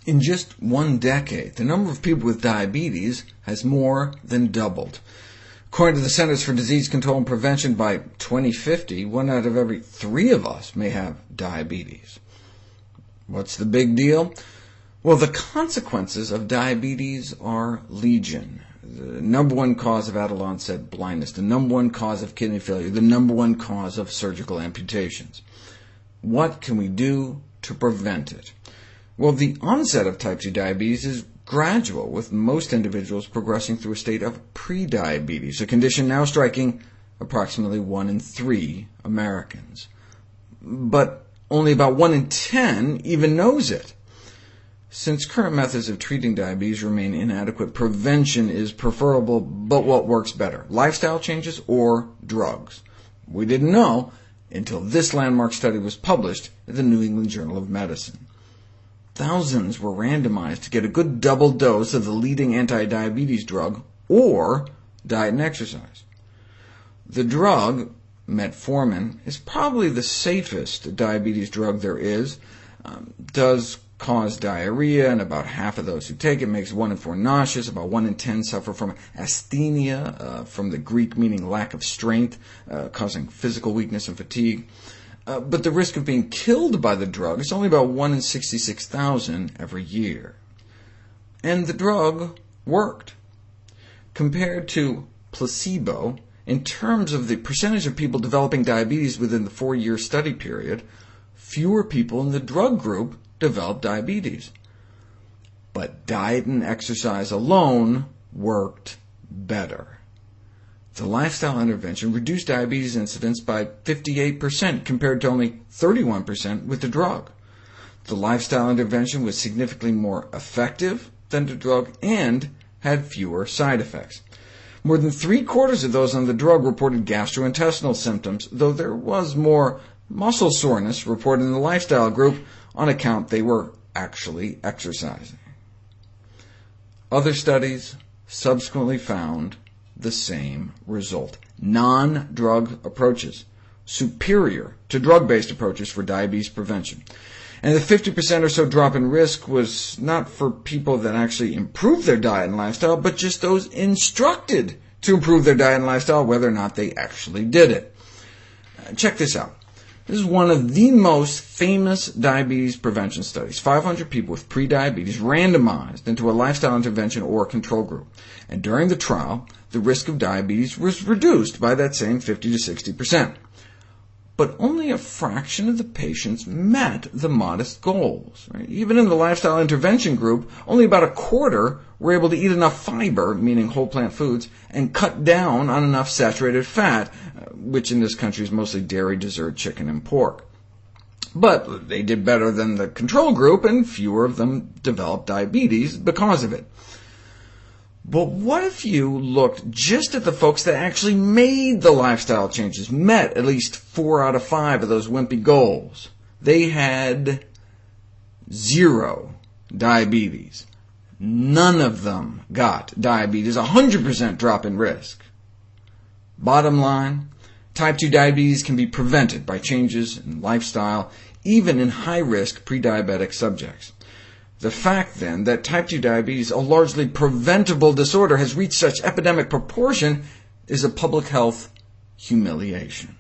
In just 1 decade, the number of people with diabetes has more than doubled. According to the Centers for Disease Control and Prevention, by 2050, 1 out of every 3 of us may have diabetes. What's the big deal? Well, the consequences of diabetes are legion. The number 1 cause of adult-onset blindness, the number 1 cause of kidney failure, the number 1 cause of surgical amputations. What can we do to prevent it? Well, the onset of type 2 diabetes is gradual, with most individuals progressing through a state of prediabetes, a condition now striking approximately 1 in 3 Americans. But only about 1 in 10 even knows it. Since current methods of treating diabetes remain inadequate, prevention is preferable, but what works better, lifestyle changes or drugs? We didn't know until this landmark study was published in the New England Journal of Medicine. Thousands were randomized to get a good double dose of the leading anti-diabetes drug or diet and exercise. The drug, metformin, is probably the safest diabetes drug there is, does cause diarrhea, and about half of those who take it makes 1 in 4 nauseous. About 1 in 10 suffer from asthenia, from the Greek meaning lack of strength, causing physical weakness and fatigue. But the risk of being killed by the drug is only about 1 in 66,000 every year. And the drug worked. Compared to placebo, in terms of the percentage of people developing diabetes within the 4-year study period, fewer people in the drug group developed diabetes. But diet and exercise alone worked better. The lifestyle intervention reduced diabetes incidence by 58% compared to only 31% with the drug. The lifestyle intervention was significantly more effective than the drug and had fewer side effects. More than 3/4 of those on the drug reported gastrointestinal symptoms, though there was more muscle soreness reported in the lifestyle group on account they were actually exercising. Other studies subsequently found the same result. Non-drug approaches, superior to drug-based approaches for diabetes prevention. And the 50% or so drop in risk was not for people that actually improved their diet and lifestyle, but just those instructed to improve their diet and lifestyle, whether or not they actually did it. Check this out. This is one of the most famous diabetes prevention studies. 500 people with prediabetes randomized into a lifestyle intervention or control group. And during the trial, the risk of diabetes was reduced by that same 50 to 60%. But only a fraction of the patients met the modest goals. Right? Even in the lifestyle intervention group, only about 1/4 were able to eat enough fiber, meaning whole plant foods, and cut down on enough saturated fat, which in this country is mostly dairy, dessert, chicken, and pork. But they did better than the control group, and fewer of them developed diabetes because of it. But what if you looked just at the folks that actually made the lifestyle changes, met at least 4 out of 5 of those wimpy goals? They had 0 diabetes. None of them got diabetes, 100% drop in risk. Bottom line, type 2 diabetes can be prevented by changes in lifestyle, even in high-risk prediabetic subjects. The fact, then, that type 2 diabetes, a largely preventable disorder, has reached such epidemic proportion is a public health humiliation.